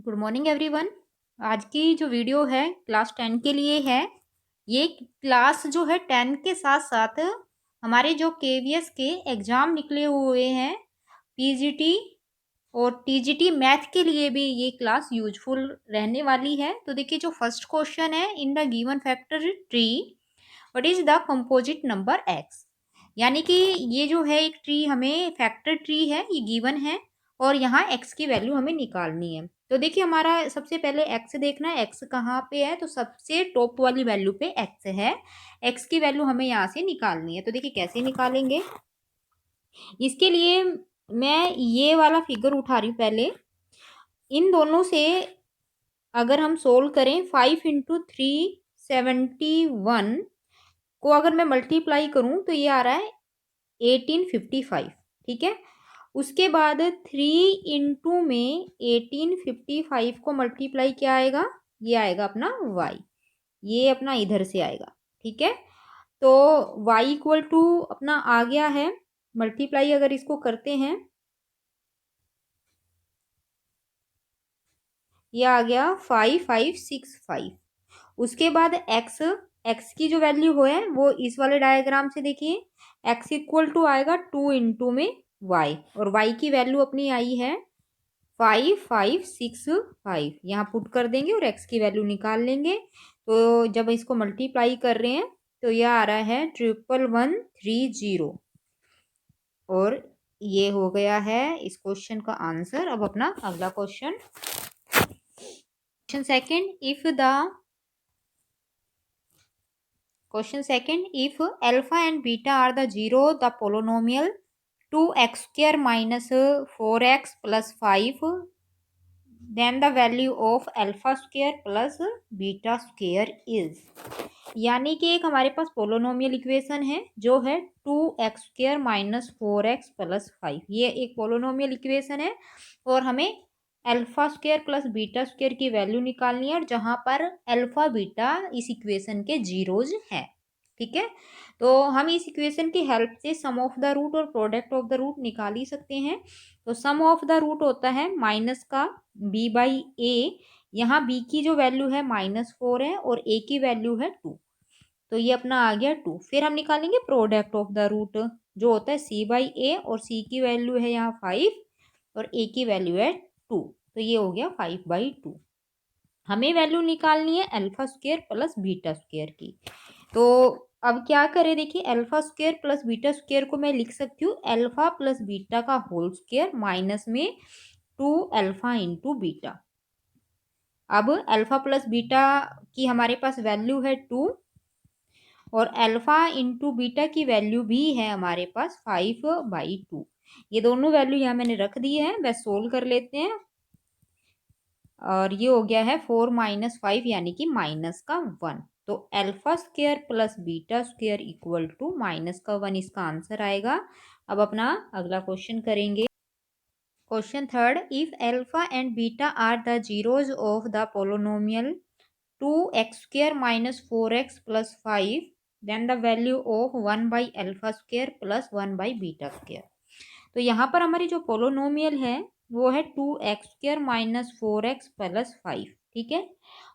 Good morning everyone. आज की जो वीडियो है क्लास 10 के लिए है। ये क्लास जो है 10 के साथ साथ हमारे जो केवीएस के एग्ज़ाम निकले हुए हैं पीजीटी और टीजीटी मैथ के लिए भी ये क्लास यूजफुल रहने वाली है। तो देखिए, जो फर्स्ट क्वेश्चन है, in the given factor tree what is the composite number x. यानी कि ये जो है एक ट्री, हमें फैक्टर ट्री है, ये गिवन है और यहाँ एक्स की वैल्यू हमें निकालनी है। तो देखिए, हमारा सबसे पहले एक्स देखना है। एक्स कहाँ पे है? तो सबसे टॉप वाली वैल्यू पे एक्स है। एक्स की वैल्यू हमें यहाँ से निकालनी है। तो देखिए कैसे निकालेंगे, इसके लिए मैं ये वाला फिगर उठा रही हूँ। पहले इन दोनों से अगर हम सोल्व करें, 5 × 3 71 को अगर मैं मल्टीप्लाई करूं तो ये आ रहा है 1855। ठीक है। उसके बाद 3 में 1855 को मल्टीप्लाई क्या आएगा? ये आएगा अपना y, ये अपना इधर से आएगा। ठीक है। तो y इक्वल टू अपना आ गया है, मल्टीप्लाई अगर इसको करते हैं, ये आ गया 5565। उसके बाद एक्स की जो वैल्यू हो है वो इस वाले डायग्राम से देखिए, एक्स इक्वल टू आएगा 2 में वाई, और वाई की वैल्यू अपनी आई है 5565। यहाँ पुट कर देंगे और एक्स की वैल्यू निकाल लेंगे। तो जब इसको मल्टीप्लाई कर रहे हैं तो यह आ रहा है 11130, और ये हो गया है इस क्वेश्चन का आंसर। अब अपना अगला question second, if alpha and beta are the zero, the polynomial 2x² minus 4x plus 5, then the value of alpha square plus beta square is। यानी कि एक हमारे पास पोलोनोमियल इक्वेशन है जो है 2x² माइनस 4x प्लस 5। ये एक polynomial equation है और हमें alpha square plus beta square की वैल्यू निकालनी है, और जहाँ पर अल्फा बीटा इस इक्वेशन के जीरोज हैं। ठीक है। तो हम इस इक्वेशन की हेल्प से सम ऑफ द रूट और प्रोडक्ट ऑफ द रूट निकाल ही सकते हैं। तो सम ऑफ द रूट होता है माइनस का b/a। यहाँ b की जो वैल्यू है -4 है और a की वैल्यू है 2, तो ये अपना आ गया 2। फिर हम निकालेंगे प्रोडक्ट ऑफ द रूट, जो होता है c/a, और c की वैल्यू है यहाँ 5 और a की वैल्यू है 2, तो ये हो गया 5/2। हमें वैल्यू निकालनी है alpha square plus beta square की। तो अब क्या करें, देखिए, alpha square plus beta square को मैं लिख सकती हूँ अल्फा प्लस बीटा का होल स्क्वायर माइनस में 2 अल्फा इंटू बीटा। अब अल्फा प्लस बीटा की हमारे पास वैल्यू है 2 और अल्फा इंटू बीटा की वैल्यू भी है हमारे पास 5/2। ये दोनों वैल्यू यहाँ मैंने रख दी है, बस सोल्व कर लेते हैं। और ये हो गया है 4 - 5 यानी कि -1। तो alpha square plus beta square equal to -1 इसका आंसर आएगा। अब अपना अगला क्वेश्चन करेंगे। Question third, if alpha and beta are the zeros of the polynomial 2x² minus 4x plus 5, then the value of 1/अल्फा स्क्वायर प्लस 1/बीटा square. तो यहाँ पर हमारी जो पोलोनोमियल है वो है 2x² माइनस 4x प्लस 5। ठीक है।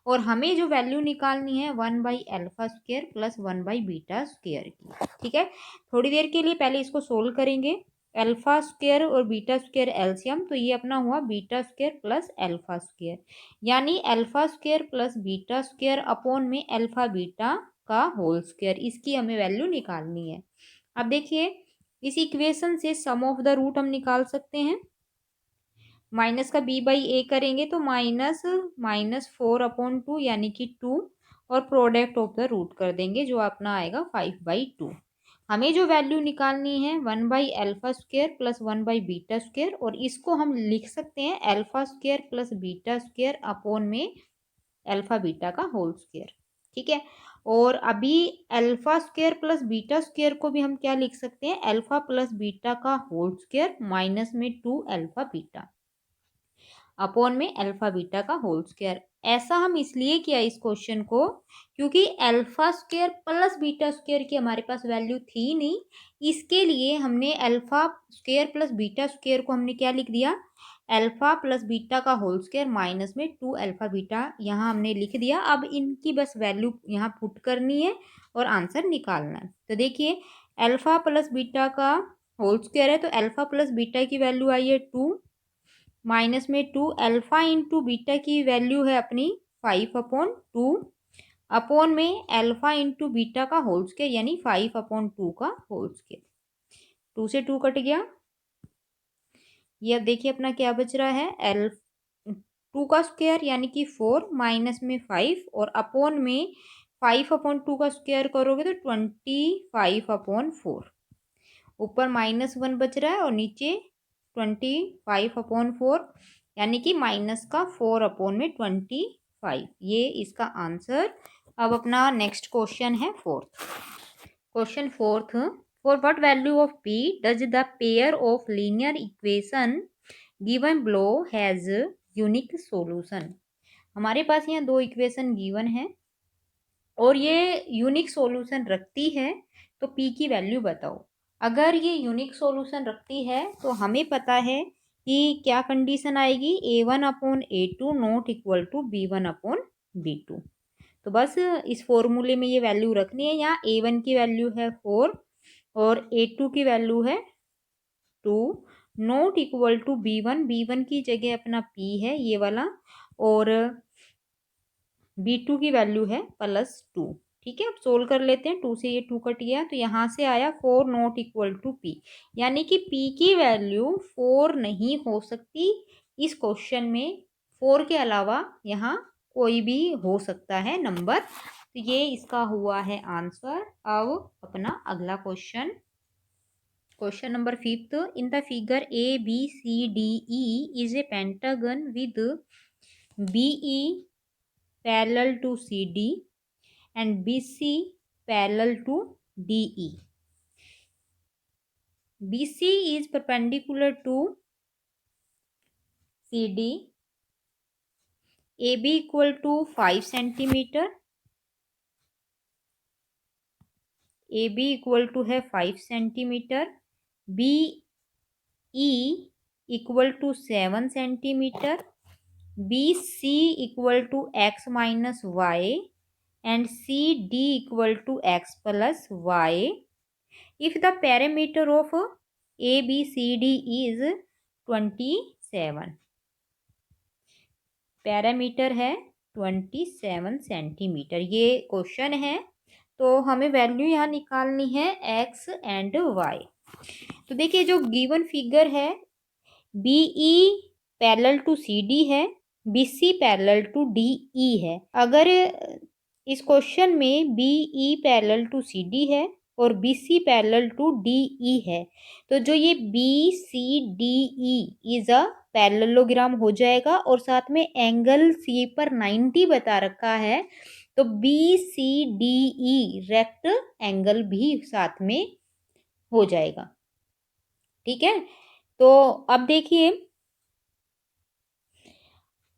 और हमें जो वैल्यू निकालनी है 1/अल्फा स्क्वायर प्लस 1/बीटा स्क्वायर की। ठीक है। थोड़ी देर के लिए पहले इसको सोल्व करेंगे। अल्फा स्क्वायर और बीटा स्क्वायर एलसीएम, तो ये अपना हुआ beta square plus alpha square, यानी alpha square plus beta square upon में अल्फा बीटा का होल स्क्वायर। इसकी हमें वैल्यू निकालनी है। अब देखिए, इस इक्वेशन से सम ऑफ द रूट हम निकाल सकते हैं। माइनस का b/a करेंगे तो -4/2 यानी कि 2, और प्रोडक्ट ऑफ द रूट कर देंगे जो अपना आएगा 5/2। हमें जो वैल्यू निकालनी है 1/अल्फा स्क्वायर प्लस 1/बीटा स्क्वायर, और इसको हम लिख सकते हैं alpha square plus beta square upon में अल्फा बीटा का होल स्क्वायर। ठीक है। और अभी alpha square plus beta square को भी हम क्या लिख सकते हैं, अल्फा प्लस बीटा का होल स्क्वायर माइनस में 2 अल्फा बीटा अपॉन में अल्फा बीटा का होल स्क्वायर। ऐसा हम इसलिए किया इस क्वेश्चन को क्योंकि alpha square plus beta square की हमारे पास वैल्यू थी नहीं। इसके लिए हमने alpha square plus beta square को हमने क्या लिख दिया, अल्फा प्लस बीटा का होल स्क्वायर माइनस में 2 अल्फा बीटा यहाँ हमने लिख दिया। अब इनकी बस वैल्यू यहाँ पुट करनी है और आंसर निकालना है। तो देखिए अल्फा प्लस बीटा का होल स्क्वायर है तो अल्फा प्लस बीटा की वैल्यू आई है 2 माइनस में 2 अल्फा इंटू बीटा की वैल्यू है अपनी 5/2 अपॉन में अल्फा इंटू बीटा का होल स्क्वायर यानी 5/2 का होल स्क्वायर। 2 से 2 कट गया। ये अब देखिए अपना क्या बच रहा है, 2 का स्क्वायर यानी कि 4 माइनस में 5 और अपॉन में 5/2 का स्क्वायर करोगे तो 25/4। ऊपर -1 बच रहा है और नीचे 25/4 यानी कि माइनस का 4/25। ये इसका आंसर। अब अपना नेक्स्ट क्वेश्चन है question fourth. For what value of p does the pair of linear equation given below has unique solution? हमारे पास यहाँ दो इक्वेशन गिवन है और ये यूनिक सॉल्यूशन रखती है, तो p की वैल्यू बताओ। अगर ये यूनिक सॉल्यूशन रखती है तो हमें पता है कि क्या कंडीशन आएगी, a1/a2 not equal to b1/b2। तो बस इस फॉर्मूले में ये वैल्यू रखनी है। यहाँ a1 की वैल्यू है 4 और a2 की वैल्यू है 2 नॉट इक्वल टू b1 की जगह अपना p है ये वाला और b2 की वैल्यू है +2। ठीक है, अब सोल्व कर लेते हैं। 2 से ये 2 कट गया तो यहाँ से आया 4 नॉट इक्वल टू p, यानी कि p की वैल्यू 4 नहीं हो सकती। इस क्वेश्चन में 4 के अलावा यहाँ कोई भी हो सकता है नंबर। तो ये इसका हुआ है आंसर। अब अपना अगला question number 5। In the figure ABCDE is a pentagon with BE parallel to CD and BC parallel to DE. BC is perpendicular to CD. AB equal to 5 centimeter. AB equal to है 5 centimetre. BE equal to 7 centimetre. BC equal to x minus y and CD equal to x plus y. If the parameter of ABCD is 27, parameter है 27 centimetre. ये question है तो हमें value यहाँ निकालनी है x and y। तो देखिए जो गिवन फिगर है BE पैरेलल टू CD है, BC पैरेलल टू DE है। अगर इस क्वेश्चन में BE पैरेलल टू CD है और BC पैरेलल टू DE है तो जो ये BCDE इज अ पैरेललोग्राम हो जाएगा और साथ में एंगल C पर 90 बता रखा है तो BCDE रेक्ट एंगल भी साथ में हो जाएगा। ठीक है, तो अब देखिए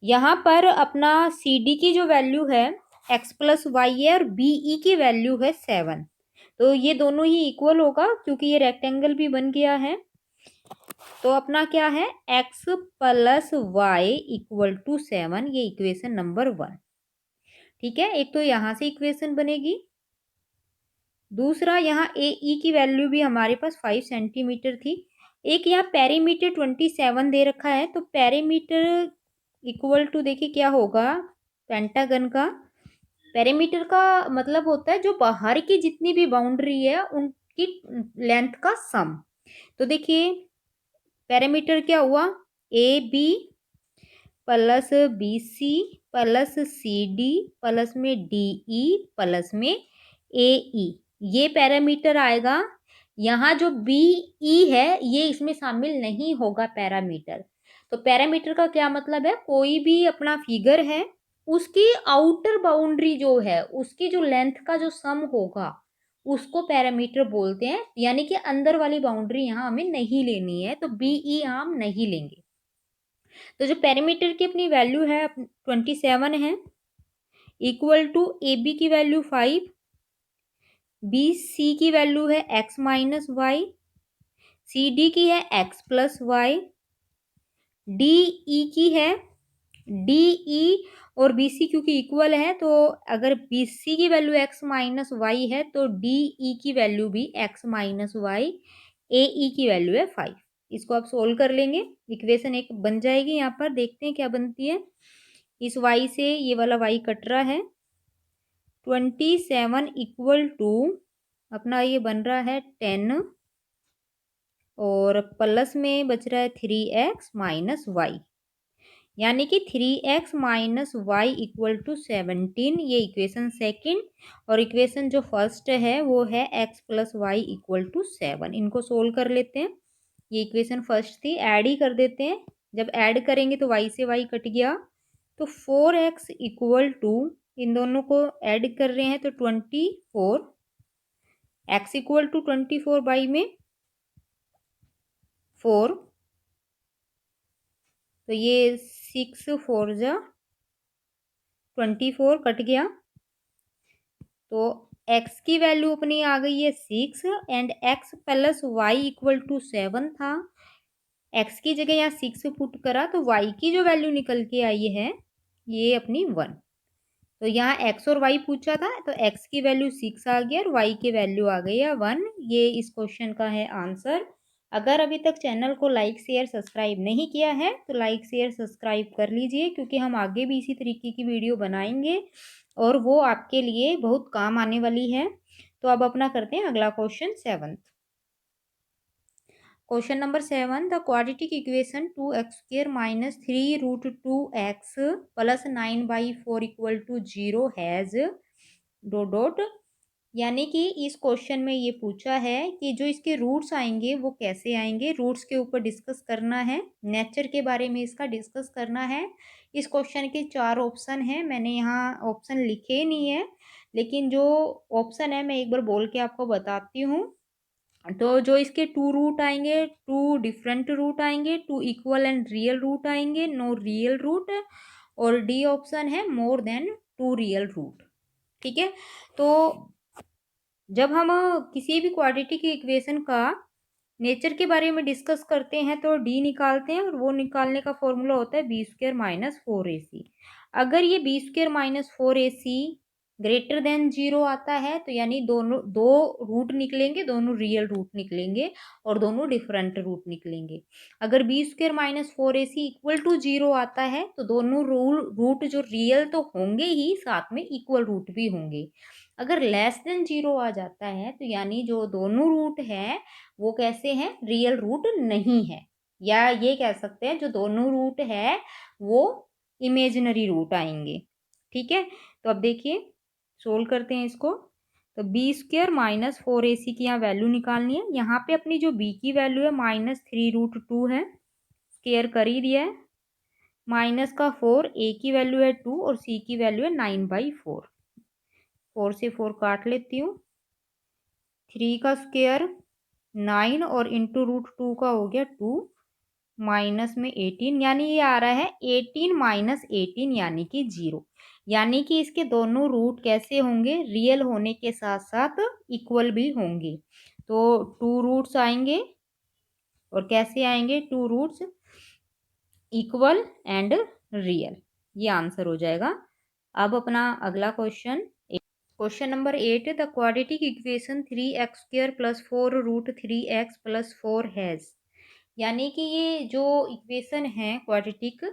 यहाँ पर अपना CD की जो वैल्यू है x प्लस वाई है और BE की वैल्यू है 7, तो ये दोनों ही इक्वल होगा क्योंकि ये रेक्टेंगल भी बन गया है। तो अपना क्या है x plus y equal to 7, ये इक्वेशन नंबर 1। ठीक है, एक तो यहाँ से इक्वेशन बनेगी, दूसरा यहाँ AE की वैल्यू भी हमारे पास 5 सेंटीमीटर थी। एक यहाँ पेरीमीटर 27 दे रखा है तो पेरीमीटर इक्वल टू देखिए क्या होगा, पेंटागन का पेरीमीटर का मतलब होता है जो बाहर की जितनी भी बाउंड्री है उनकी लेंथ का सम। तो देखिए पेरीमीटर क्या हुआ, AB plus BC plus CD plus में DE प्लस में AE, ये पैरामीटर आएगा। यहाँ जो BE है ये इसमें शामिल नहीं होगा पैरामीटर। तो पैरामीटर का क्या मतलब है, कोई भी अपना फिगर है उसकी आउटर बाउंड्री जो है उसकी जो लेंथ का जो सम होगा उसको पैरामीटर बोलते हैं, यानी कि अंदर वाली बाउंड्री यहाँ हमें नहीं लेनी है तो BE हम नहीं लेंगे। तो जो पैरामीटर की अपनी वैल्यू है 27 है इक्वल टू AB की वैल्यू 5, BC की वैल्यू है x माइनस वाई, CD की है x plus y, D E की है, डी ई और बी सी क्योंकि इक्वल है, तो अगर बी सी की वैल्यू एक्स माइनस वाई है तो डी ई की वैल्यू भी एक्स माइनस वाई, ए ई की वैल्यू है 5। इसको आप सोल्व कर लेंगे, इक्वेशन एक बन जाएगी। यहाँ पर देखते हैं क्या बनती है। इस वाई से ये वाला वाई कट रहा है, 27 इक्वल टू अपना ये बन रहा है 10 और प्लस में बच रहा है 3x माइनस वाई, यानी कि 3x minus Y equal to 17। ये इक्वेशन सेकंड, और इक्वेशन जो फर्स्ट है वो है x plus y equal to 7। इनको सोल्व कर लेते हैं। ये इक्वेशन फर्स्ट थी, ऐड ही कर देते हैं। जब ऐड करेंगे तो y से y कट गया, तो 4x इक्वल टू, इन दोनों को ऐड कर रहे हैं तो 24, x इक्वल टू 24 बाई में 4, तो ये 6 4 जा 24 कट गया, तो x की वैल्यू अपनी आ गई है 6 and x plus y equal to 7 था। x की जगह यहाँ 6 पुट करा तो y की जो वैल्यू निकल के आई है ये अपनी 1। तो यहाँ x और y पूछा था, तो x की वैल्यू 6 आ गया और y की वैल्यू आ गई है 1। ये इस क्वेश्चन का है आंसर। अगर अभी तक चैनल को लाइक शेयर सब्सक्राइब नहीं किया है तो लाइक शेयर सब्सक्राइब कर लीजिए, क्योंकि हम आगे भी इसी तरीके की वीडियो बनाएंगे और वो आपके लिए बहुत काम आने वाली है। तो अब अपना करते हैं अगला question 7th। Question number 7, the quadratic equation 2x² minus 3√2x plus 9/4 equal to 0 has dot dot. यानी कि इस क्वेश्चन में ये पूछा है कि जो इसके रूट्स आएंगे वो कैसे आएंगे। रूट्स के ऊपर डिस्कस करना है, नेचर के बारे में इसका डिस्कस करना है। इस क्वेश्चन के 4 ऑप्शन हैं, मैंने यहाँ ऑप्शन लिखे नहीं है, लेकिन जो ऑप्शन है मैं एक बार बोल के आपको बताती हूँ। तो जो इसके 2 रूट आएंगे, 2 डिफरेंट रूट आएंगे, 2 इक्वल एंड रियल रूट आएंगे, नो रियल रूट, और डी ऑप्शन है मोर देन 2 रियल रूट। ठीक है, तो जब हम किसी भी क्वाड्रेटिक इक्वेशन का नेचर के बारे में डिस्कस करते हैं तो डी निकालते हैं, और वो निकालने का फॉर्मूला होता है b² माइनस 4ac। अगर ये b² minus 4ac greater than 0 आता है तो यानी दोनों दो रूट निकलेंगे, दोनों रियल रूट निकलेंगे और दोनों डिफरेंट रूट निकलेंगे। अगर b² minus 4ac equal to 0 आता है तो दोनों रूट जो रियल तो होंगे ही, साथ में इक्वल रूट भी होंगे। अगर लेस देन 0 आ जाता है तो यानी जो दोनों रूट है वो कैसे हैं, रियल रूट नहीं है, या ये कह सकते हैं जो दोनों रूट है वो इमेजिनरी रूट आएंगे। ठीक है, तो अब देखिए सोल्व करते हैं इसको। तो b² माइनस 4ac की यहाँ वैल्यू निकालनी है। यहाँ पे अपनी जो b की वैल्यू है -3√2 है, स्क्वायर कर ही दिया है, माइनस का 4, a की वैल्यू है 2 और c की वैल्यू है 9/4। 4 से 4 काट लेती हूँ, 3 का स्क्वायर 9 और इंटू √2 का हो गया 2, माइनस में 18, यानी ये आ रहा है 18 माइनस 18 यानी कि 0। यानी कि इसके दोनों रूट कैसे होंगे, रियल होने के साथ साथ इक्वल भी होंगे। तो 2 रूट्स आएंगे, और कैसे आएंगे 2 रूट्स, इक्वल एंड रियल। ये आंसर हो जाएगा। अब अपना अगला question, question number 8, the quadratic equation 3x² plus 4√3x plus 4 has. यानी कि ये जो इक्वेशन है क्वाड्रेटिक,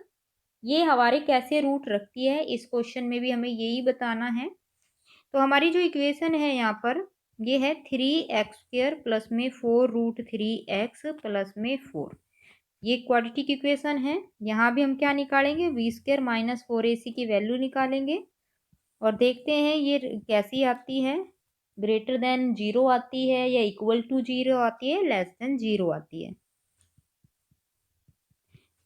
ये हमारे कैसे रूट रखती है, इस क्वेश्चन में भी हमें यही बताना है। तो हमारी जो इक्वेशन है यहाँ पर ये है 3x² प्लस में 4√3x प्लस में 4। ये क्वाड्रेटिक इक्वेशन है। यहाँ भी हम क्या निकालेंगे, b² माइनस 4ac की वैल्यू निकालेंगे और देखते हैं ये कैसी आती है, ग्रेटर देन 0 आती है या इक्वल टू 0 आती है, लेस देन 0 आती है।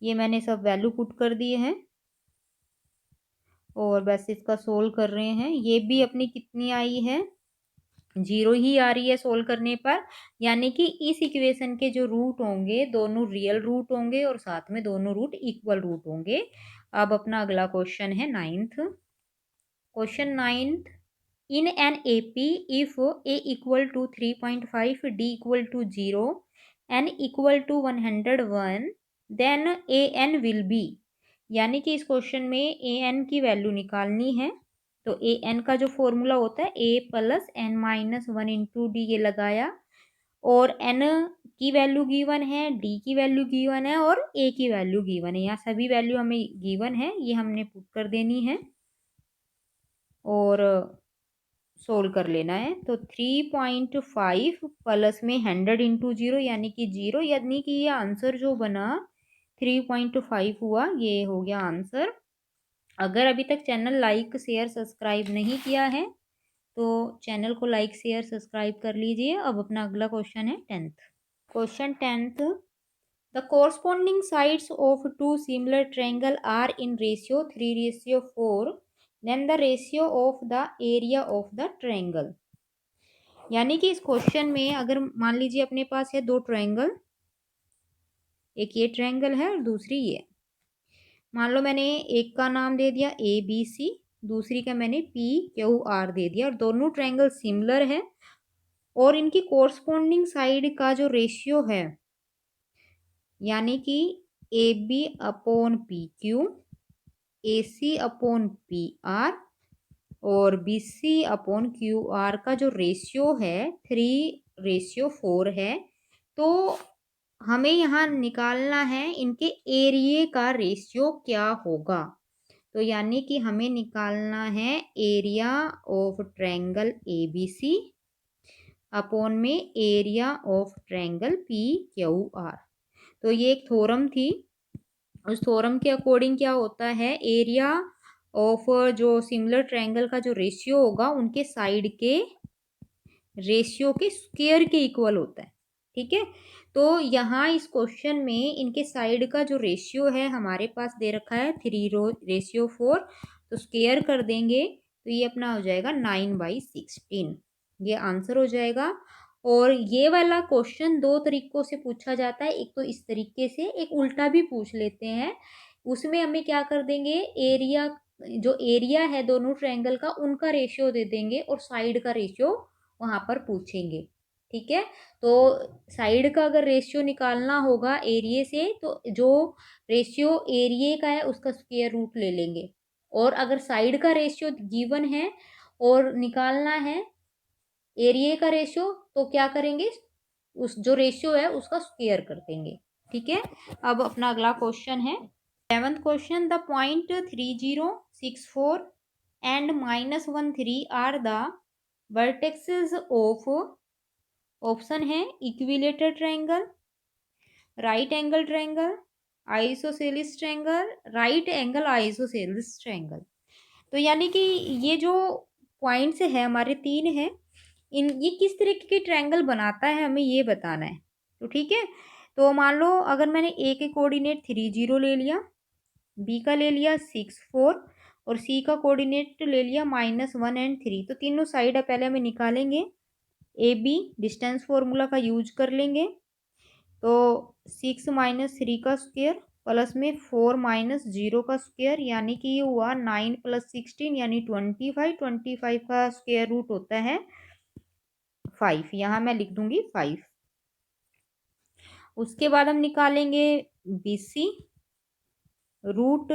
ये मैंने सब वैल्यू पुट कर दिए हैं और बस इसका सोल्व कर रहे हैं। ये भी अपनी कितनी आई है, 0 ही आ रही है सोल्व करने पर, यानी कि इस इक्वेशन के जो रूट होंगे दोनों रियल रूट होंगे और साथ में दोनों रूट इक्वल रूट होंगे। अब अपना अगला क्वेश्चन है 9th। Question 9th, in an AP if a equal to 3.5, d equal to 0, n equal to 101, then a n will be, यानी कि इस क्वेश्चन में ए एन की वैल्यू निकालनी है। तो ए एन का जो फॉर्मूला होता है A plus N minus one into D, ये लगाया, और एन की वैल्यू गिवन है, डी की वैल्यू गिवन है और ए की वैल्यू गिवन है। यहाँ सभी वैल्यू हमें गिवन है, ये हमने पुट कर देनी है और सोल्व कर लेना है। तो 3.5 प्लस में 100 इंटू जीरो यानी कि जीरो, यानी कि ये आंसर जो बना 3.5 हुआ, ये हो गया आंसर। अगर अभी तक चैनल लाइक शेयर सब्सक्राइब नहीं किया है तो चैनल को लाइक शेयर सब्सक्राइब कर लीजिए। अब अपना अगला क्वेश्चन है 10th। Question 10th, the corresponding sides of two similar triangle are in ratio 3:4, then the ratio of the area of the triangle. यानी कि इस क्वेश्चन में अगर मान लीजिए अपने पास है दो ट्रायंगल, एक ये ट्रायंगल है और दूसरी ये, मान लो मैंने एक का नाम दे दिया ए बी सी, दूसरी का मैंने पी क्यू आर दे दिया, और दोनों ट्रायंगल सिमिलर है और इनकी कोरस्पॉन्डिंग साइड का जो रेशियो है, यानी कि A B upon P Q, A C upon P R और B C upon Q R का जो रेशियो है 3:4 है। तो हमें यहाँ निकालना है इनके एरिया का रेशियो क्या होगा। तो यानी कि हमें निकालना है area of triangle A B C upon में area of triangle P Q R. तो ये एक थ्योरम थी, उस थ्योरम के अकॉर्डिंग क्या होता है, एरिया ऑफ जो सिमिलर ट्रायंगल का जो रेशियो होगा उनके साइड के रेशियो के स्क्वायर के इक्वल होता है। ठीक है, तो यहाँ इस क्वेश्चन में इनके साइड का जो रेशियो है हमारे पास दे रखा है 3:4, तो स्क्वायर कर देंगे तो ये अपना हो जाएगा 9/16, ये आंसर हो जाएगा। और ये वाला क्वेश्चन दो तरीकों से पूछा जाता है, एक तो इस तरीके से, एक उल्टा भी पूछ लेते हैं। उसमें हमें क्या कर देंगे, एरिया, जो एरिया है दोनों ट्रायंगल का उनका रेशियो दे देंगे और साइड का रेशियो वहां पर पूछेंगे। ठीक है, तो साइड का अगर रेशियो निकालना होगा एरिया से तो जो रेशियो एरिया का है उसका स्क्वायर रूट ले लेंगे, और अगर साइड का रेशियो गिवन है और निकालना है एरिया का रेशियो तो क्या करेंगे, उस जो रेशियो है उसका स्क्वायर कर देंगे। ठीक है, अब अपना अगला क्वेश्चन है 11th question, the point 3064 and -13 are the vertexes of, option है equilateral triangle, right angle triangle, isosceles triangle, right angle isosceles triangle. तो यानी कि ये जो पॉइंट्स है हमारे तीन है, इन ये किस तरीके के ट्रायंगल बनाता है हमें ये बताना है। तो ठीक है, तो मान लो अगर मैंने ए के कोऑर्डिनेट 30 ले लिया, बी का ले लिया 64 और सी का कोऑर्डिनेट ले लिया -1 एंड 3, तो तीनों साइड है पहले हमें निकालेंगे। ए बी डिस्टेंस फॉर्मूला का यूज कर लेंगे, तो 6 - 3 का स्क्वायर प्लस में 4 - 0 का स्क्वायर, यानी कि ये हुआ 9 + 16 यानी 25। 25 का स्क्वायर रूट होता है 5, यहाँ मैं लिख दूंगी 5। उसके बाद हम निकालेंगे बी सी रूट,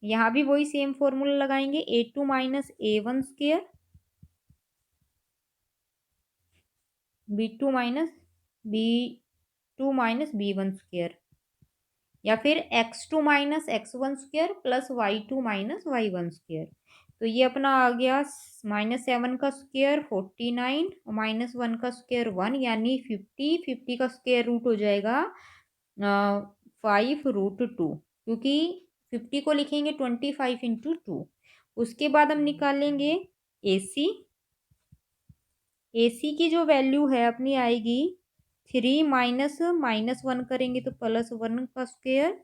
यहाँ भी वही सेम फॉर्मूला लगाएंगे, A2 - A1 square, B2 - B1 square, या फिर x2 - x1 square plus y2 - y1 square. तो ये अपना आ गया -7 का स्क्वायर 49 और -1 का स्क्वायर 1 यानी 50। 50 का स्क्वायर रूट हो जाएगा 5√2, क्योंकि 50 को लिखेंगे 25 × 2। उसके बाद हम निकालेंगे ए सी, ए सी की जो वैल्यू है अपनी आएगी 3 -1 करेंगे तो +1 का स्क्वायर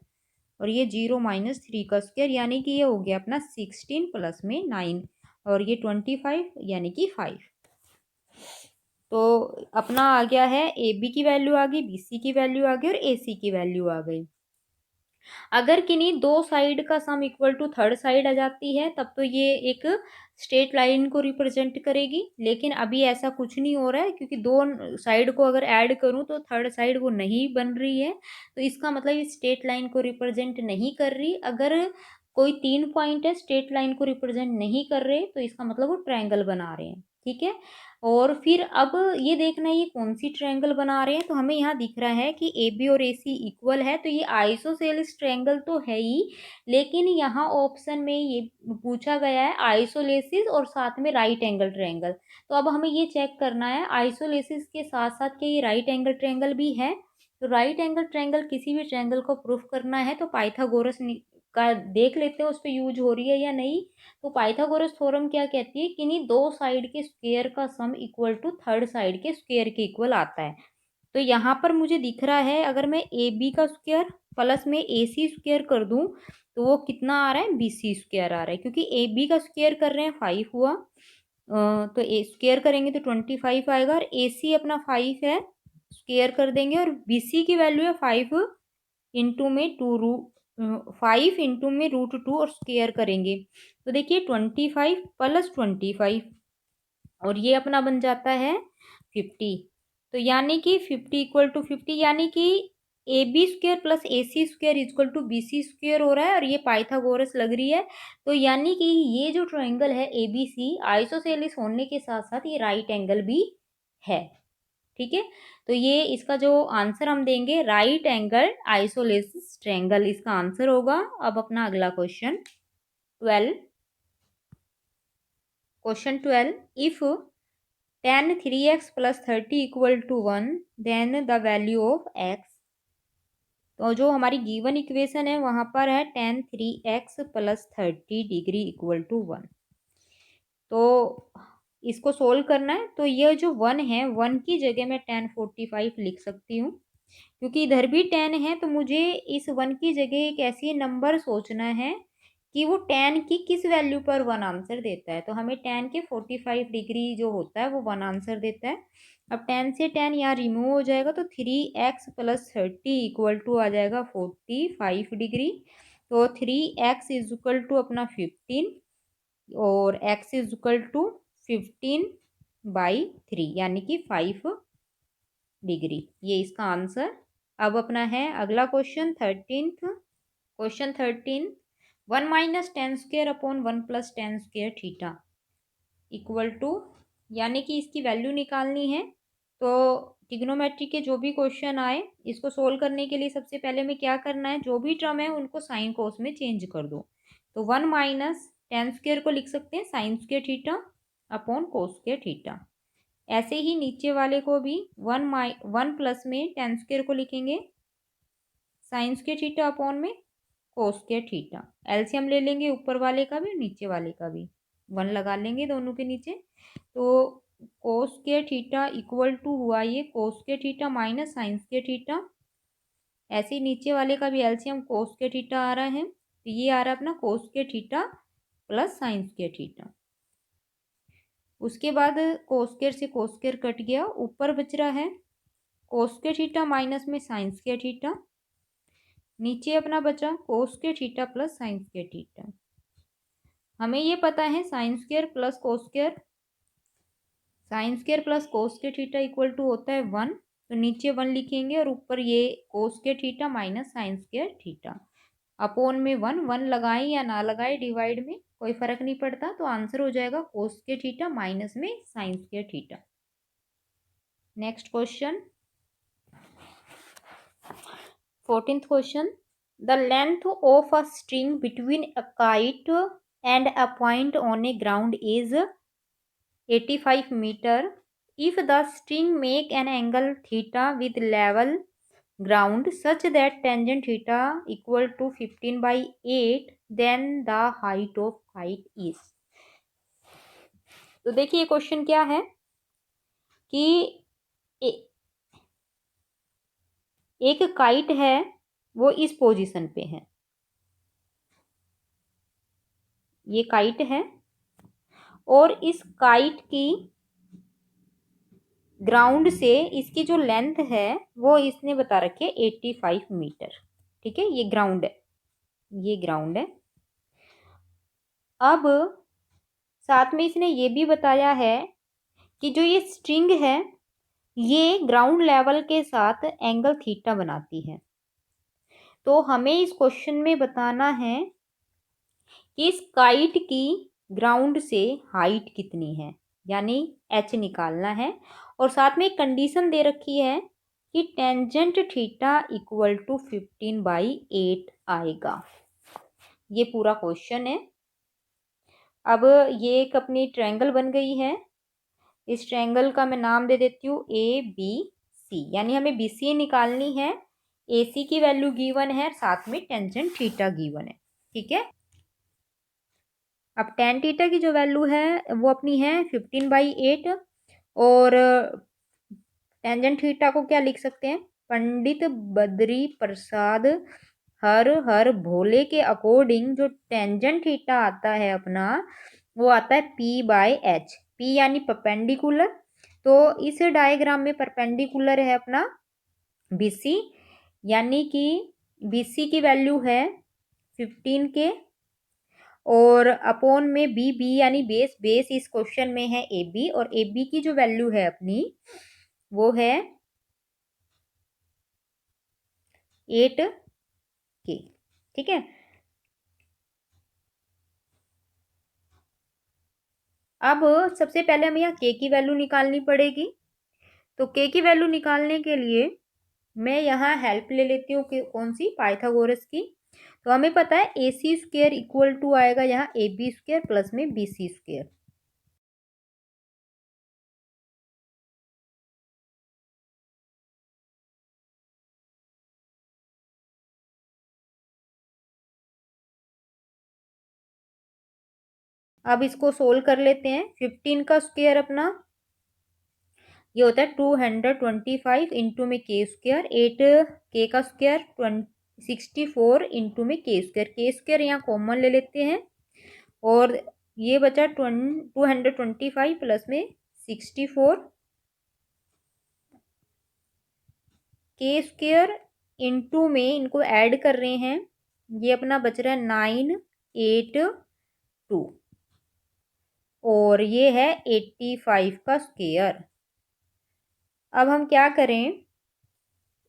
और ये 0 - 3 का स्क्वायर, यानी कि ये हो गया अपना 16 प्लस में 9 और ये 25 यानी कि 5। तो अपना आ गया है ए बी की वैल्यू आ गई, बी सी की वैल्यू आ गई और ए सी की वैल्यू आ गई। अगर किन्हीं दो साइड का sum equal to third side आ जाती है तब तो ये एक स्ट्रेट लाइन को रिप्रेजेंट करेगी, लेकिन अभी ऐसा कुछ नहीं हो रहा है क्योंकि दो साइड को अगर ऐड करूं तो थर्ड साइड वो नहीं बन रही है, तो इसका मतलब ये स्ट्रेट लाइन को रिप्रेजेंट नहीं कर रही। अगर कोई तीन पॉइंट है स्ट्रेट लाइन को रिप्रेजेंट नहीं कर रहे तो इसका मतलब वो ट्रायंगल बना रहे हैं, ठीक है। और फिर अब ये देखना है ये कौन सी ट्रायंगल बना रहे हैं, तो हमें यहाँ दिख रहा है कि ए बी और ए सी इक्वल है, तो ये आइसोसेलेस ट्रायंगल तो है ही, लेकिन यहाँ ऑप्शन में ये पूछा गया है आइसोलेसिस और साथ में राइट एंगल ट्रायंगल। तो अब हमें ये चेक करना है आइसोलेसिस के साथ साथ क्या ये राइट एंगल ट्रायंगल भी है। तो राइट एंगल ट्रायंगल किसी भी ट्रायंगल को प्रूफ करना है तो पाइथागोरस का देख लेते हैं उस पर यूज हो रही है या नहीं। तो पाइथागोरस थ्योरम क्या कहती है कि नहीं दो साइड के स्क्वायर का sum equal to third side के स्क्वायर के इक्वल आता है। तो यहाँ पर मुझे दिख रहा है अगर मैं ए बी का स्क्वायर प्लस में ए सी स्क्वायर कर दूं तो वो कितना आ रहा है बी सी स्क्वायर आ रहा है, क्योंकि ए बी का स्क्वायर कर रहे हैं 5 हुआ, तो ए स्क्वायर करेंगे तो 25 आएगा, और ए सी अपना 5 है स्क्वायर कर देंगे, और बी सी की वैल्यू है 5 इंटू में 5 इंटू में √2 और स्क्वायर करेंगे तो देखिए 25 प्लस 25 और ये अपना बन जाता है 50। तो यानी कि 50 इक्वल टू 50, यानी कि A B square plus A C square equal to B C square हो रहा है, और ये पाइथागोरस लग रही है। तो यानी कि ये जो ट्रायंगल है ए बी सी आइसोसेलेस होने के साथ साथ ये राइट एंगल भी है, ठीक है। तो ये इसका जो आंसर हम देंगे राइट एंगल आइसोलेसिस ट्रायंगल इसका आंसर होगा। अब अपना अगला question 12, question 12, if tan 3x plus 30 equal to 1 then the value of x। तो जो हमारी गिवन इक्वेशन है वहां पर है tan 3x plus 30 degree equal to 1। तो इसको सोल्व करना है, तो ये जो 1 है 1 की जगह मैं tan 45 लिख सकती हूँ, क्योंकि इधर भी 10 है तो मुझे इस 1 की जगह एक ऐसी नंबर सोचना है कि वो 10 की किस वैल्यू पर 1 आंसर देता है। तो हमें 10 के 45 डिग्री जो होता है वो 1 आंसर देता है। अब 10 से 10 यहाँ रिमूव हो जाएगा तो 3x प्लस 30 इक्वल टू आ जाएगा 45 डिग्री। तो 3x इज इक्वल टू अपना 15 और x इज इक्वल टू 15/3 यानी कि 5 डिग्री, ये इसका आंसर। अब अपना है अगला question 13th, question 13, 1 minus tan square upon 1 plus tan square theta equal to, यानी कि इसकी वैल्यू निकालनी है। तो ट्रिग्नोमेट्री के जो भी क्वेश्चन आए इसको सोल्व करने के लिए सबसे पहले में क्या करना है, जो भी टर्म है उनको साइन कोस में चेंज कर दो। तो 1 माइनस टेन स्क्वेयर को लिख सकते हैं साइन स्क्वेयर थीटा अपॉन कोस स्क्वेयर थीटा। ऐसे ही नीचे वाले को भी 1 प्लस में टेन स्क्वेयर को लिखेंगे साइन स्क्वेयर थीटा अपॉन में कोस स्क्वेयर थीटा। एलसीएम ले लेंगे ऊपर वाले का भी नीचे वाले का भी, 1 लगा लेंगे दोनों के नीचे। तो cos square theta equal to हुआ ये cos square theta minus sine square theta. ऐसे ही नीचे वाले का भी एलसीएम कोस स्क्वेयर थीटा आ रहा है, तो ये आ रहा है अपना cos square theta plus sine square theta. उसके बाद कोस स्क्वेयर से कोस स्क्वेयर कट गया, ऊपर बच रहा है कोस स्क्वेयर थीटा माइनस में साइन स्क्वेयर थीटा, नीचे अपना बचा cos square theta plus sine square theta. हमें ये पता है sine square plus cos square, sine square plus cos square theta equal to होता है 1, तो नीचे 1 लिखेंगे और ऊपर ये cos square theta minus sine square theta upon में 1 लगाएं या ना लगाएं डिवाइड में कोई फर्क नहीं पड़ता, तो आंसर हो जाएगा कोस स्क्वेयर थीटा माइनस में sine square theta. Next question 14th question, the length of a string between a kite and a point on a ground is 85 meter. If the string make an angle theta with level ground such that tangent theta equal to 15/8, then the height of kite is। तो देखिए question क्या है कि एक kite है वो इस position पे है, ये काइट है और इस काइट की ग्राउंड से इसकी जो लेंथ है वो इसने बता रखी है 85 मीटर। ठीक है, ये ग्राउंड है, ये ग्राउंड है। अब साथ में इसने ये भी बताया है कि जो ये स्ट्रिंग है ये ग्राउंड लेवल के साथ एंगल थीटा बनाती है। तो हमें इस क्वेश्चन में बताना है कि इस काइट की ग्राउंड से हाइट कितनी है, यानी एच निकालना है। और साथ में एक कंडीशन दे रखी है कि टेंजेंट थीटा इक्वल टू 15/8 आएगा। ये पूरा क्वेश्चन है। अब ये एक अपनी ट्रायंगल बन गई है। इस ट्रायंगल का मैं नाम दे देती हूँ ABC, यानी हमें BC निकालनी है। AC की वैल्यू गिवन है, साथ में टेंजेंट थीटा गिवन है। ठीक है, अब टेन थीटा की जो वैल्यू है वो अपनी है 15/8, और टेंजेंट थीटा को क्या लिख सकते हैं, पंडित बद्री प्रसाद हर हर भोले के अकॉर्डिंग जो टेंजेंट थीटा आता है अपना, वो आता है P/H। P यानी परपेंडिकुलर, तो इस डायग्राम में परपेंडिकुलर है अपना BC, यानी कि BC की वैल्यू है 15 के, और अपॉन में बी यानी बेस, बेस इस क्वेश्चन में है AB, और AB की जो वैल्यू है अपनी वो है 8K। ठीक है, अब सबसे पहले हमें यहाँ K की वैल्यू निकालनी पड़ेगी। तो K की वैल्यू निकालने के लिए मैं यहाँ हेल्प ले लेती हूँ कि कौन सी, पाइथागोरस की। तो हमें पता है AC² इक्वल टू आएगा यहाँ AB² प्लस में BC²। अब इसको सोल्व कर लेते हैं। 15 का स्क्वायर अपना ये होता है 225 इंटू में K², 8K का स्क्वायर 64 इंटू में K² यहाँ कॉमन ले लेते हैं, और ये बचा 225 प्लस में 64 K² इंटू में इनको ऐड कर रहे हैं, ये अपना बच रहा है 982, और ये है 85 का स्क्वायर। अब हम क्या करें,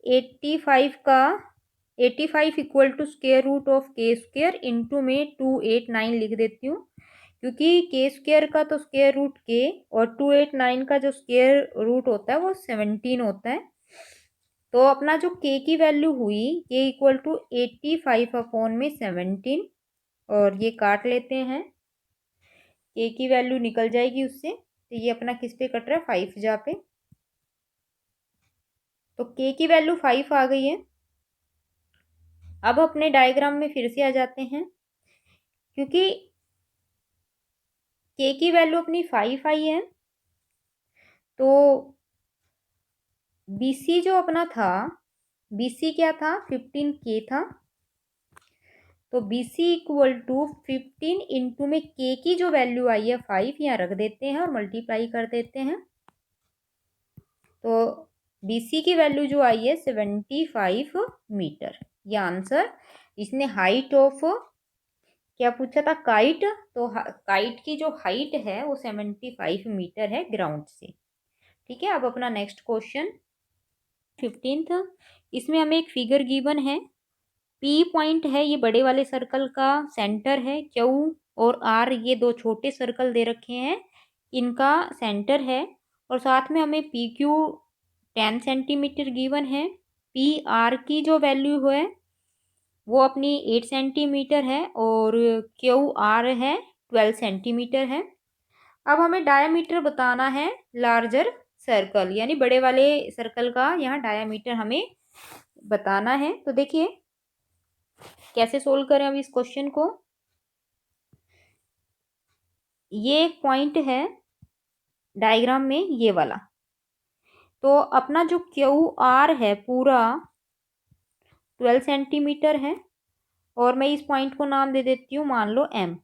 85 equal to square root of K² into में 289 लिख देती हूँ, क्योंकि K² का तो स्क्वायर रूट K, और 289 का जो स्क्वायर रूट होता है वो 17 होता है। तो अपना जो K की वैल्यू हुई K इक्वल टू 85 अपॉन में 17, और ये काट लेते हैं, K की वैल्यू निकल जाएगी उससे। तो ये अपना किस पे कट रहा है, 5 जा पे। तो K की वैल्यू 5 आ गई है। अब अपने डायग्राम में फिर से आ जाते हैं, क्योंकि K की वैल्यू अपनी 5 आई है, तो BC जो अपना था, BC क्या था, 15K था। तो BC इक्वल टू 15 इंटू में K की जो वैल्यू आई है 5 यहाँ रख देते हैं और मल्टीप्लाई कर देते हैं। तो BC की वैल्यू जो आई है 75 मीटर। ये आंसर, इसने हाइट ऑफ क्या पूछा था, काइट, तो काइट की जो हाइट है वो 75 मीटर है ग्राउंड से। ठीक है, अब अपना नेक्स्ट क्वेश्चन 15th, इसमें हमें एक फिगर गिवन है। P पॉइंट है ये बड़े वाले सर्कल का सेंटर है, Q और R ये दो छोटे सर्कल दे रखे हैं, इनका सेंटर है। और साथ में हमें PQ 10 सेंटीमीटर गिवन है। PR की जो वैल्यू है वो अपनी 8 सेंटीमीटर है, और QR है 12 सेंटीमीटर है। अब हमें डायामीटर बताना है लार्जर सर्कल, यानी बड़े वाले सर्कल का यहाँ डायामीटर हमें बताना है। तो देखिए कैसे सोल्व करें अब इस क्वेश्चन को। ये एक पॉइंट है डायग्राम में, ये वाला। तो अपना जो QR है पूरा 12 सेंटीमीटर है, और मैं इस पॉइंट को नाम दे देती हूँ, मान लो M।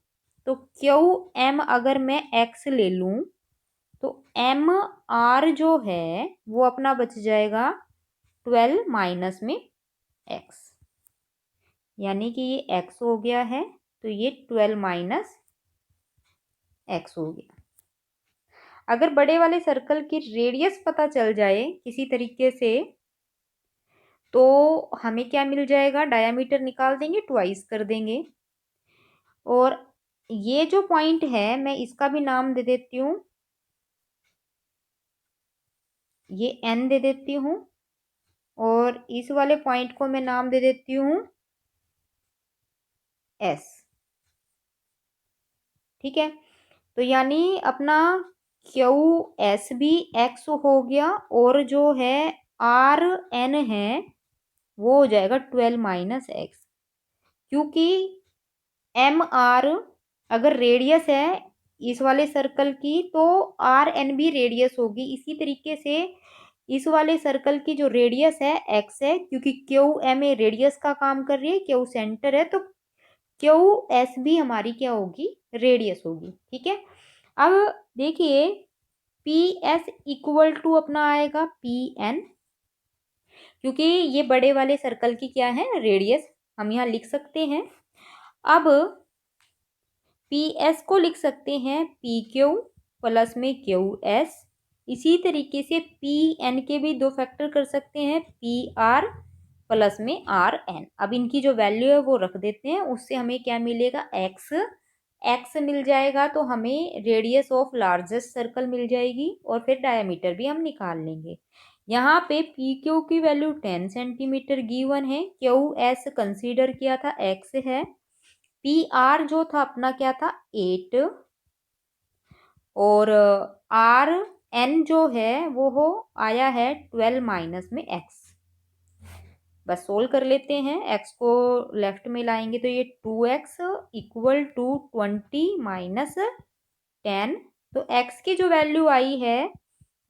तो QM अगर मैं X ले लूँ, तो MR जो है वो अपना बच जाएगा 12 माइनस में X। यानी कि ये x हो गया है, तो ये 12 माइनस x हो गया। अगर बड़े वाले सर्कल की रेडियस पता चल जाए किसी तरीके से, तो हमें क्या मिल जाएगा, डायामीटर निकाल देंगे, ट्वाइस कर देंगे। और ये जो पॉइंट है मैं इसका भी नाम दे देती हूँ, ये n दे देती हूँ, और इस वाले पॉइंट को मैं नाम दे देती हूँ s। ठीक है, तो यानी अपना क्यू एस भी x हो गया, और जो है आर एन है वो हो जाएगा 12 माइनस एक्स, क्योंकि एम आर अगर रेडियस है इस वाले सर्कल की, तो आर एन भी रेडियस होगी। इसी तरीके से इस वाले सर्कल की जो रेडियस है एक्स है, क्योंकि क्यू एम ए रेडियस का काम कर रही है, क्यू सेंटर है, तो क्यू एस भी हमारी क्या होगी, रेडियस होगी। ठीक है, अब देखिए पी एस इक्वल टू अपना आएगा पी एन, क्योंकि ये बड़े वाले सर्कल की क्या है, रेडियस हम यहाँ लिख सकते हैं। अब पी एस को लिख सकते हैं पी क्यू प्लस में क्यू एस। इसी तरीके से पी एन के भी दो फैक्टर कर सकते हैं, पी आर प्लस में आर एन। अब इनकी जो वैल्यू है वो रख देते हैं, उससे हमें क्या मिलेगा, एक्स। एक्स मिल जाएगा तो हमें रेडियस ऑफ लार्जेस्ट सर्कल मिल जाएगी, और फिर डायमीटर भी हम निकाल लेंगे। यहाँ पे पी क्यू की वैल्यू 10 सेंटीमीटर गिवन है, क्यू एस कंसीडर किया था एक्स है, पी आर जो था अपना क्या था 8, और आर एन जो है वो हो आया है 12 माइनस में एक्स। बस सोल्व कर लेते हैं, एक्स को लेफ्ट में लाएंगे तो ये 2x इक्वल टू 20 माइनस 10। तो x की जो वैल्यू आई है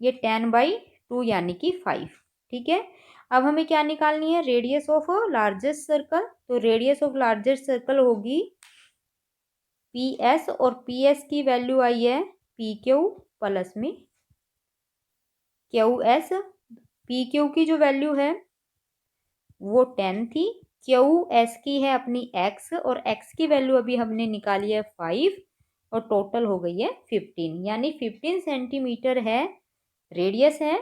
ये 10/2 यानी कि 5। ठीक है, अब हमें क्या निकालनी है, रेडियस ऑफ लार्जेस्ट सर्कल। तो रेडियस ऑफ लार्जेस्ट सर्कल होगी पी एस, और पी एस की वैल्यू आई है पी क्यू प्लस में क्यू एस। पी क्यू की जो वैल्यू है वो 10 थी, क्यू एस की है अपनी x, और x की वैल्यू अभी हमने निकाली है 5, और टोटल हो गई है 15, यानी 15 सेंटीमीटर है रेडियस है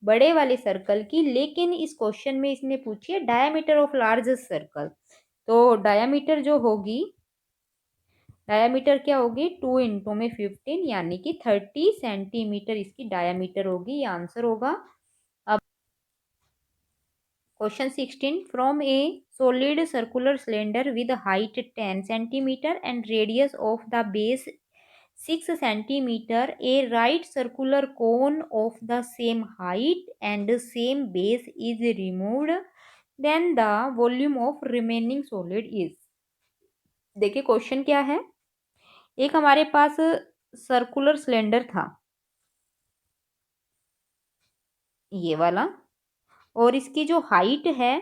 बड़े वाले सर्कल की। लेकिन इस क्वेश्चन में इसने पूछी है डायमीटर ऑफ लार्जेस्ट सर्कल, तो डायमीटर जो होगी, डायमीटर क्या होगी, 2 इंटू में 15 यानी कि 30 सेंटीमीटर इसकी डायमीटर होगी, ये आंसर होगा। अब question 16, from A solid circular cylinder with height 10 centimeter and radius of the base 6 centimeter, a right circular cone of the same height and same base is removed, then the volume of remaining solid is। देखिए question क्या है, एक हमारे पास circular cylinder था ये वाला, और इसकी जो हाइट है,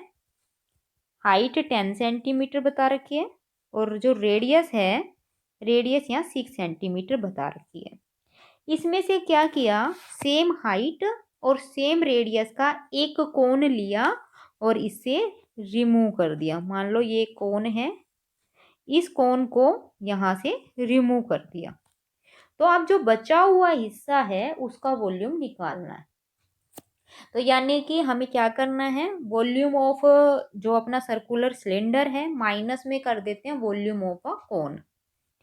हाइट 10 सेंटीमीटर बता रखी है, और जो रेडियस है, रेडियस यहाँ 6 सेंटीमीटर बता रखी है। इसमें से क्या किया, सेम हाइट और सेम रेडियस का एक कोन लिया और इसे रिमूव कर दिया। मान लो ये कोन है, इस कोन को यहाँ से रिमूव कर दिया, तो अब जो बचा हुआ हिस्सा है उसका वॉल्यूम निकालना है। तो यानी कि हमें क्या करना है, वॉल्यूम ऑफ जो अपना सर्कुलर सिलेंडर है माइनस में कर देते हैं वॉल्यूम ऑफ अ कोन।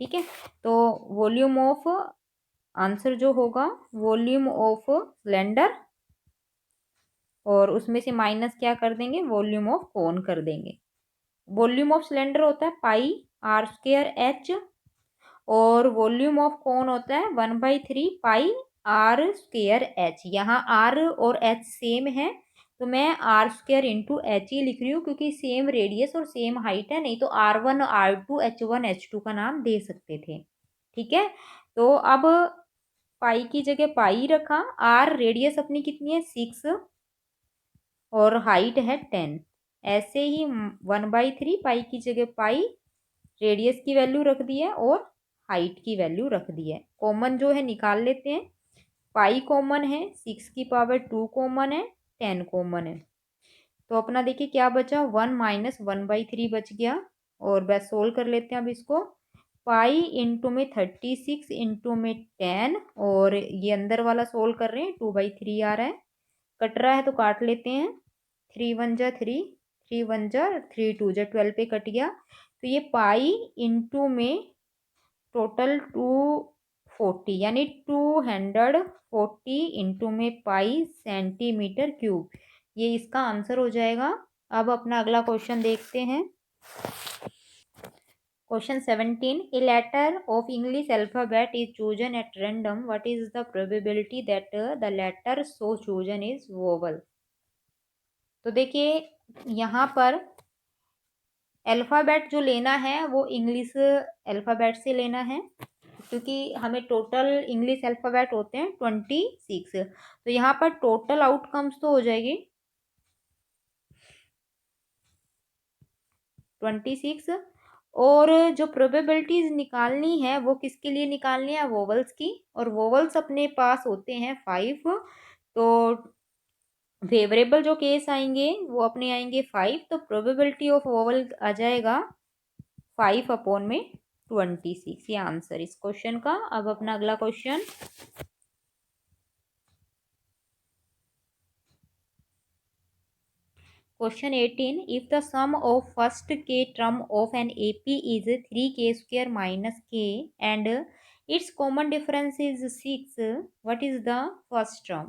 ठीक है, तो वॉल्यूम ऑफ, आंसर जो होगा वॉल्यूम ऑफ सिलेंडर, और उसमें से माइनस क्या कर देंगे, वॉल्यूम ऑफ कोन कर देंगे। वॉल्यूम ऑफ सिलेंडर होता है पाई आर स्क्वेयर एच, और वॉल्यूम ऑफ कोन होता है 1/3 पाई आर स्क्वेयर एच। यहाँ आर और एच सेम है, तो मैं आर स्क्वेयर इंटू एच ही लिख रही हूँ, क्योंकि सेम रेडियस और सेम हाइट है, नहीं तो R1 R2 H1 H2 का नाम दे सकते थे। ठीक है, तो अब पाई की जगह पाई रखा, आर रेडियस अपनी कितनी है 6, और हाइट है 10, ऐसे ही 1/3 पाई की जगह पाई, रेडियस की वैल्यू रख दी है और हाइट की वैल्यू रख दी है। कॉमन जो है निकाल लेते हैं, पाई कॉमन है, 6 की पावर 2 कॉमन है, 10 कॉमन है, तो अपना देखिए क्या बचा, 1 - 1/3 बच गया। और बस सोल्व कर लेते हैं अब इसको। पाई इंटू में 36 इंटू में 10, और ये अंदर वाला सोल्व कर रहे हैं, 2/3 आ रहा है। कट रहा है तो काट लेते हैं। 3 × 1 = 3, 3 × 1 = 3, 2 × 12 पे कट गया। तो ये पाई इंटू में टोटल 240, यानी 240 इंटू में पाई सेंटीमीटर क्यूब, ये इसका आंसर हो जाएगा। अब अपना अगला क्वेश्चन देखते हैं। Question 17. A letter of English alphabet is chosen at random. What is the probability that the letter so chosen is vowel? तो देखिए यहाँ पर अल्फ़ाबेट जो लेना है वो इंग्लिश अल्फ़ाबेट से लेना है, क्योंकि हमें टोटल इंग्लिश अल्फ़ाबेट होते हैं 26। तो यहाँ पर टोटल आउटकम्स तो हो जाएगी 26, और जो प्रोबेबिलिटीज निकालनी है वो किसके लिए निकालनी है, वोवल्स की। और वोवल्स अपने पास होते हैं 5। तो फेवरेबल जो केस आएंगे वो अपने आएंगे 5। तो प्रोबेबिलिटी ऑफ वोवल आ जाएगा 5/26, ये आंसर इस क्वेश्चन का। अब अपना अगला question. Question 18. If the sum of first k term of an AP is 3k² minus k and its common difference is 6, what is the first term?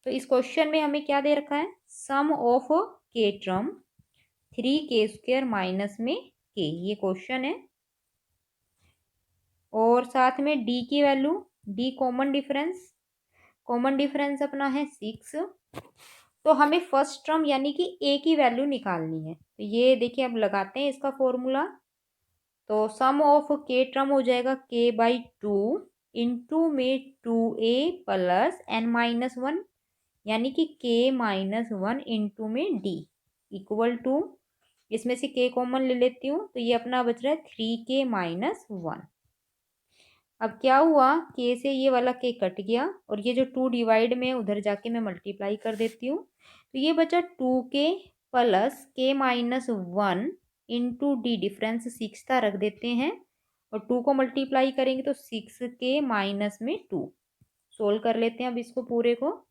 तो इस question में हमें क्या दे रखा है, सम ऑफ के टर्म 3k² माइनस में k, ये क्वेश्चन है। और साथ में डी की वैल्यू, डी कॉमन डिफरेंस अपना है 6। तो हमें फर्स्ट टर्म यानी कि ए की वैल्यू निकालनी है। तो ये देखिए अब लगाते हैं इसका फॉर्मूला। तो सम ऑफ के टर्म हो जाएगा k/2 इंटू में 2a प्लस n-1, यानी कि k-1 इंटू में d इक्वल टू, इसमें से k कॉमन ले लेती हूँ तो ये अपना बच रहा है 3k-1। अब क्या हुआ, k से ये वाला k कट गया, और ये जो 2 डिवाइड में उधर जाके मैं मल्टीप्लाई कर देती हूँ। तो ये बचा 2k plus k-1 into D, difference 6 था, रख देते हैं। और 2 को मल्टीप्लाई करेंगे तो 6k माइनस में 2। सोल्व कर लेते हैं अब इसको पूरे को।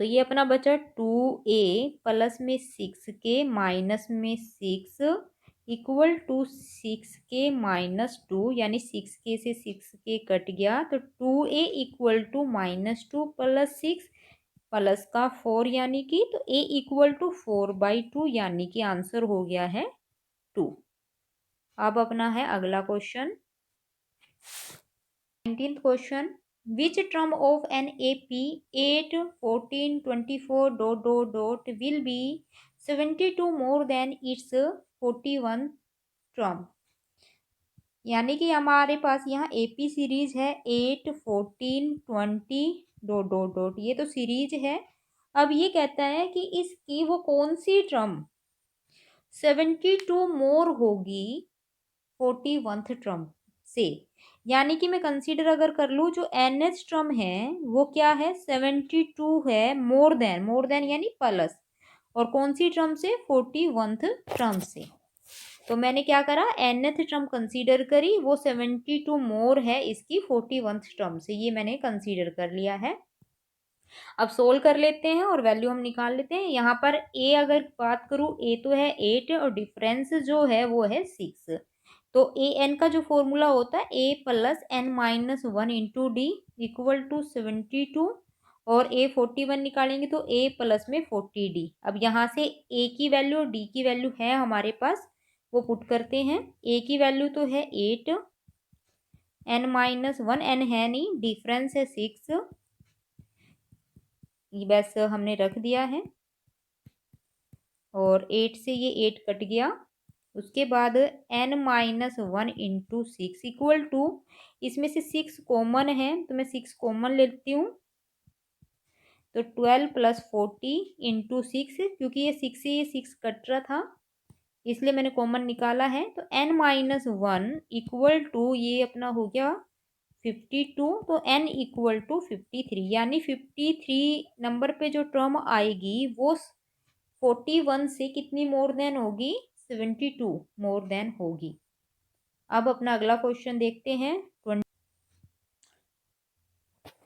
तो ये अपना बचा 2a प्लस में 6k माइनस में 6 इक्वल टू 6k-2, यानी 6k से 6k कट गया। तो 2a equal to -2 plus 6 plus का 4, यानी कि तो a इक्वल टू 4/2, यानी कि आंसर हो गया है 2। अब अपना है अगला question, 19th question. Which term of an AP 8, 14, 24 ... will be 72 more than its 41 term? यानी कि हमारे पास यहाँ AP सीरीज है 8, 14, 20 ... ये तो सीरीज है। अब ये कहता है कि इसकी वो कौन सी टर्म 72 मोर होगी 41th टर्म से। यानी कि मैं कंसीडर अगर कर लूँ, जो NH टर्म है वो क्या है, 72 है, मोर देन यानी प्लस, और कौन सी टर्म से, 41th टर्म से। तो मैंने क्या करा, nth टर्म कंसीडर करी, वो 72 मोर है इसकी 41th टर्म से, ये मैंने कंसीडर कर लिया है। अब सोल्व कर लेते हैं और वैल्यू हम निकाल लेते हैं। यहाँ पर a अगर बात करूँ, a तो है 8 और डिफरेंस जो है वो है 6। तो ए एन का जो फॉर्मूला होता है a plus n-1 into d equal to 72, और a 41 निकालेंगे तो a प्लस में 40d। अब यहाँ से a की वैल्यू और d की वैल्यू है हमारे पास, वो पुट करते हैं। a की वैल्यू तो है 8, n-1 n है नहीं, डिफरेंस है 6, ये बस हमने रख दिया है। और 8 से ये 8 कट गया। उसके बाद n-1 इंटू 6 इक्वल टू, इसमें से 6 कॉमन है तो मैं 6 कॉमन लेती हूँ। तो 12 प्लस 40 इंटू 6, क्योंकि ये 6 से ये 6 कट रहा था इसलिए मैंने कॉमन निकाला है। तो n-1 इक्वल टू, ये अपना हो गया 52, तो n इक्वल टू 53, यानी 53 नंबर पे जो टर्म आएगी वो 41 से कितनी मोर देन होगी, 72 मोर देन होगी। अब अपना अगला क्वेश्चन देखते हैं।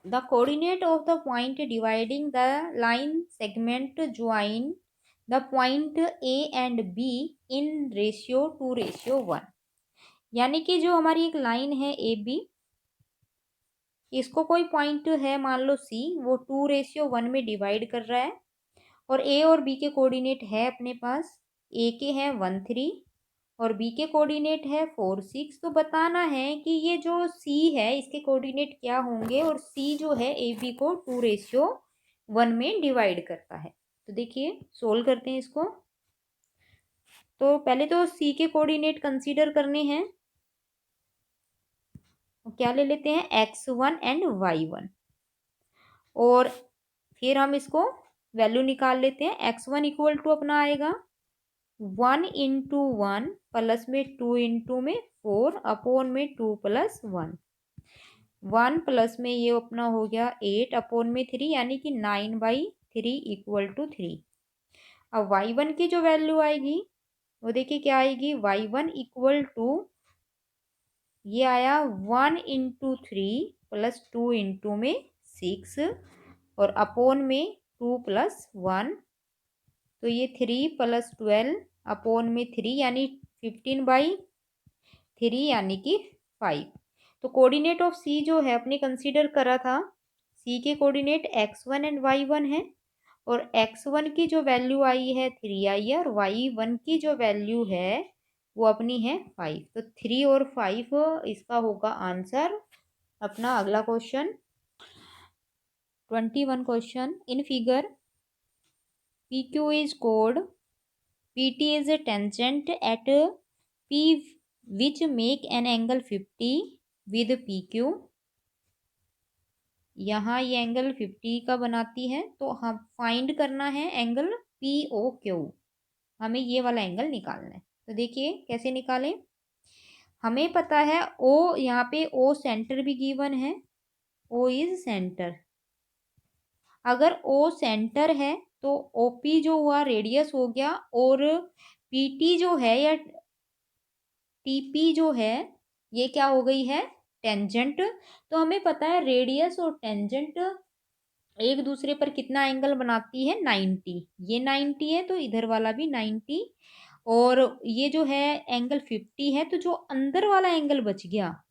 The coordinate of the point dividing the line segment join the point A and B in ratio 2:1। यानी कि जो हमारी एक लाइन है ए बी, इसको कोई पॉइंट है मान लो सी, वो 2:1 में डिवाइड कर रहा है, और ए और बी के कोऑर्डिनेट है अपने पास, ए के हैं 1 3 और बी के कोऑर्डिनेट है 4 6। तो बताना है कि ये जो सी है इसके कोऑर्डिनेट क्या होंगे, और सी जो है ए बी को 2:1 में डिवाइड करता है। तो देखिए सोल्व करते हैं इसको। तो पहले तो सी के कोऑर्डिनेट कंसीडर करने हैं, क्या ले लेते हैं, x1 एंड y1, और फिर हम इसको वैल्यू निकाल लेते हैं। x1 इक्वल टू अपना आएगा 1 × 1 प्लस में 2 × में 4 अपॉन में 2 + 1, 1 प्लस में ये अपना हो गया 8 अपॉन में 3, यानी कि 9/3 इक्वल टू 3। अब y1 की जो वैल्यू आएगी वो देखिए क्या आएगी, y1 इक्वल टू ये आया 1 × 3 प्लस 2 × में 6 और अपॉन में 2 + 1, तो ये 3 + 12 अपॉन में 3, यानी 15/3 यानी कि 5। तो कोऑर्डिनेट ऑफ सी जो है अपने कंसीडर करा था, सी के कोऑर्डिनेट x1 एंड y1 है, और x1 की जो वैल्यू आई है 3 आई है, और y1 की जो वैल्यू है वो अपनी है 5। तो 3 और 5 इसका होगा आंसर। अपना अगला question 21 question, in figure PQ is chord, PT is a tangent at P which make an angle 50 with PQ। यहाँ ये एंगल 50 का बनाती है, तो हम फाइंड करना है एंगल POQ, हमें ये वाला एंगल निकालना है। तो देखिए कैसे निकालें, हमें पता है O, यहाँ पे O सेंटर भी गिवन है, O इज सेंटर। अगर O सेंटर है तो OP जो हुआ रेडियस हो गया, और PT जो है या TP जो है ये क्या हो गई है, टेंजेंट। तो हमें पता है रेडियस और टेंजेंट एक दूसरे पर कितना एंगल बनाती है, 90। ये 90 है तो इधर वाला भी 90, और ये जो है एंगल 50 है, तो जो अंदर वाला एंगल बच गया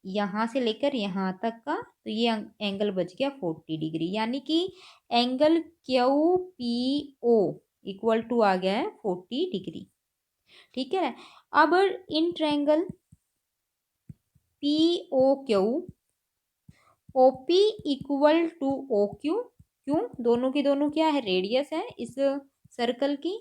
यहाँ से लेकर यहाँ तक का, तो ये एंगल बच गया 40 डिग्री, यानी कि एंगल QPO इक्वल टू आ गया है 40 डिग्री। ठीक है, अब in triangle POQ OP equal to OQ, क्यों, दोनों की दोनों क्या है, रेडियस है इस सर्कल की।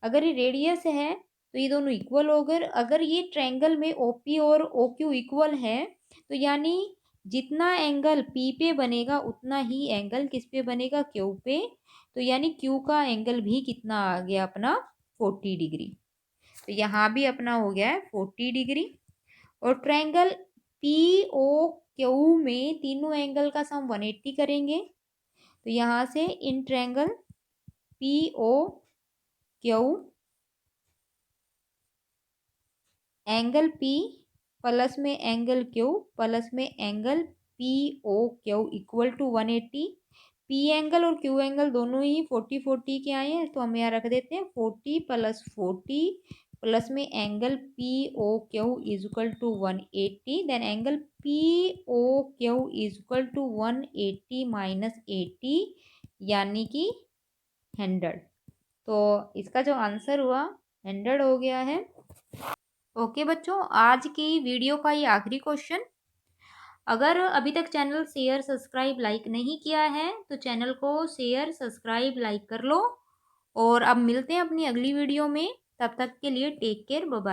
अगर ये रेडियस है तो ये दोनों इक्वल हो गए। अगर ये ट्रायंगल में OP और OQ इक्वल है, तो यानी जितना एंगल P पे बनेगा उतना ही एंगल किस पे बनेगा, Q पे। तो यानी Q का एंगल भी कितना आ गया अपना, 40 डिग्री। तो यहाँ भी अपना हो गया है 40 डिग्री। और ट्रायंगल POQ में तीनों एंगल का सम 180 करेंगे, तो यहाँ से in triangle POQ angle P plus में एंगल Q प्लस में angle POQ equal to 180। P angle और Q एंगल दोनों ही 40 40 के आए हैं, तो हम यहाँ रख देते हैं 40 + 40 प्लस में angle POQ is equal to 180, then angle POQ is equal to 180 - 80 यानी कि 100। तो इसका जो आंसर हुआ 100 हो गया है। ओके बच्चों, आज की वीडियो का ये आखिरी क्वेश्चन। अगर अभी तक चैनल शेयर सब्सक्राइब लाइक नहीं किया है तो चैनल को शेयर सब्सक्राइब लाइक कर लो, और अब मिलते हैं अपनी अगली वीडियो में। तब तक के लिए टेक केयर, बाय बाय।